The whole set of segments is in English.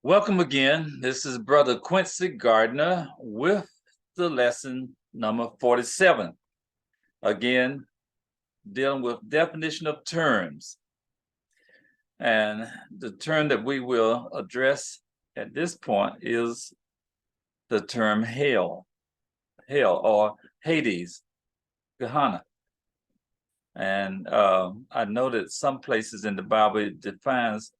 Welcome again. This is Brother Quincy Gardner with the lesson number 47. Again, dealing with definition of terms. And the term that we will address at this point is the term hell or Hades, Gehenna. And I know that some places in the Bible it defines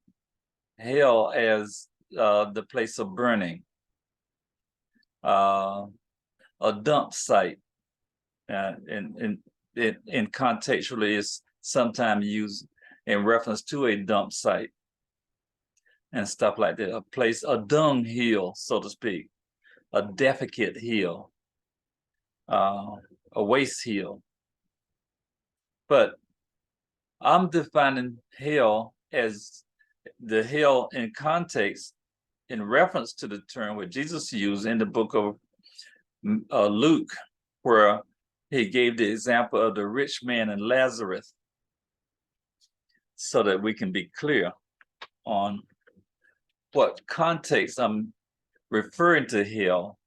hell as the place of burning, a dump site, in contextually is sometimes used in reference to a dump site and stuff like that. A dung hill, so to speak, a defecate hill, a waste hill. But I'm defining hell as the hell in context in reference to the term what Jesus used in the book of Luke, where he gave the example of the rich man and Lazarus, so that we can be clear on what context I'm referring to hell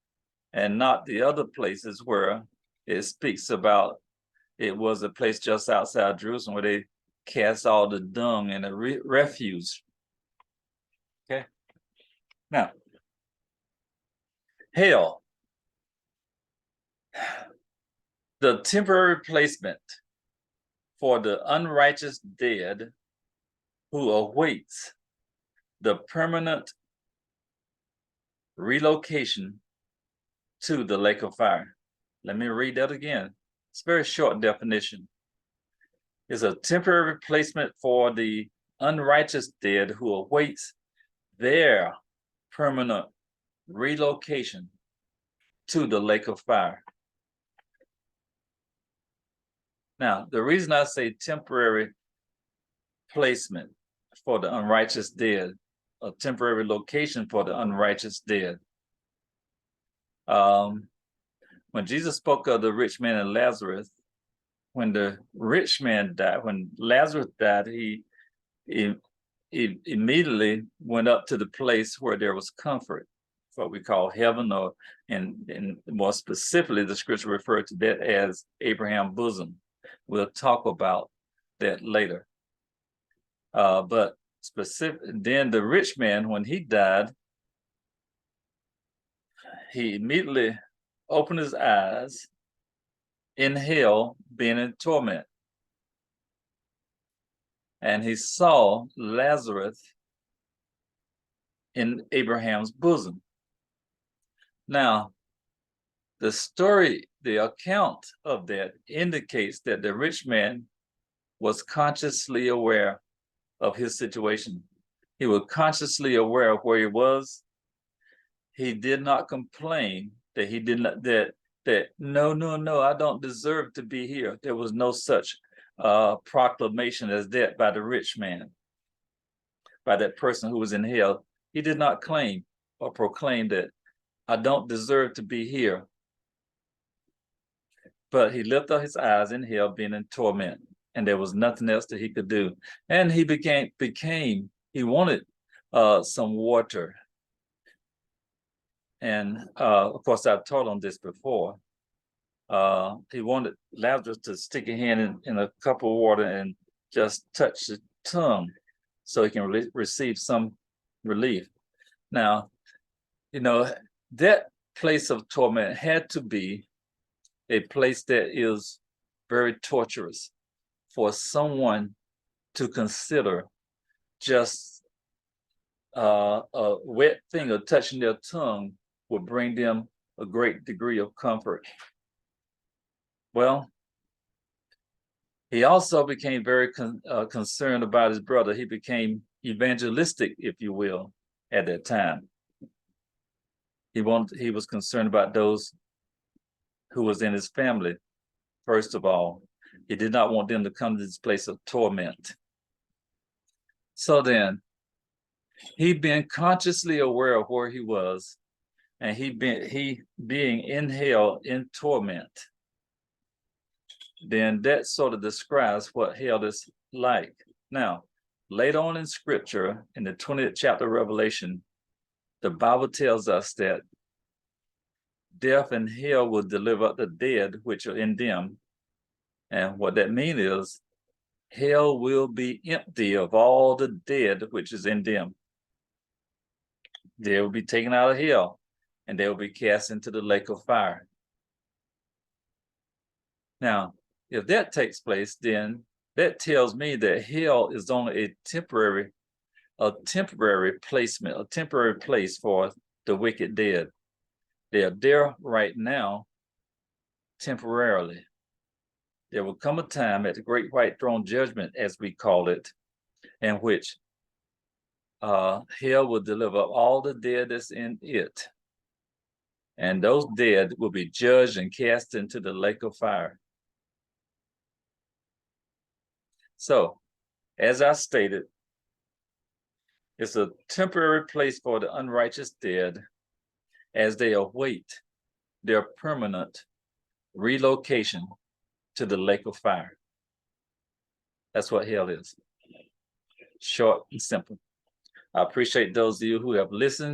and not the other places where it speaks about it was a place just outside Jerusalem where they cast all the dung and the refuse. Okay. Now, hell, the temporary placement for the unrighteous dead who awaits the permanent relocation to the lake of fire. Let me read that again. It's a very short definition. It's a temporary replacement for the unrighteous dead who awaits their permanent relocation to the lake of fire. Now, the reason I say temporary placement for the unrighteous dead, a temporary location for the unrighteous dead. When Jesus spoke of the rich man and Lazarus, when the rich man died, when Lazarus died, he immediately went up to the place where there was comfort, what we call heaven, or and more specifically, the scripture referred to that as Abraham's bosom. We'll talk about that later. But then the rich man, when he died, he immediately opened his eyes in hell, being in torment. And he saw Lazarus in Abraham's bosom. Now, the story, the account of that indicates that the rich man was consciously aware of his situation. He was consciously aware of where he was. He did not complain that he did not, that no, I don't deserve to be here. There was no such proclamation as that by the rich man, by that person who was in hell. He did not claim or proclaim that I don't deserve to be here. But he lifted up his eyes in hell, being in torment, and there was nothing else that he could do. And he he wanted some water. And of course, I've taught on this before. He wanted Lazarus to stick a hand in a cup of water and just touch the tongue so he can receive some relief. Now, that place of torment had to be a place that is very torturous for someone to consider just a wet finger touching their tongue would bring them a great degree of comfort. Well, he also became very concerned about his brother. He became evangelistic, if you will, at that time. He was concerned about those who was in his family. First of all, he did not want them to come to this place of torment. So then, he being consciously aware of where he was, and he being in hell in torment, then that sort of describes what hell is like. Now, later on in scripture, in the 20th chapter of Revelation, the Bible tells us that death and hell will deliver up the dead which are in them. And what that means is hell will be empty of all the dead which is in them. They will be taken out of hell and they will be cast into the lake of fire. Now, if that takes place, then that tells me that hell is only a temporary placement, a temporary place for the wicked dead. They are there right now, temporarily. There will come a time at the great white throne judgment, as we call it, in which hell will deliver all the dead that's in it. And those dead will be judged and cast into the lake of fire. So, as I stated, it's a temporary place for the unrighteous dead as they await their permanent relocation to the lake of fire. That's what hell is. Short and simple. I appreciate those of you who have listened.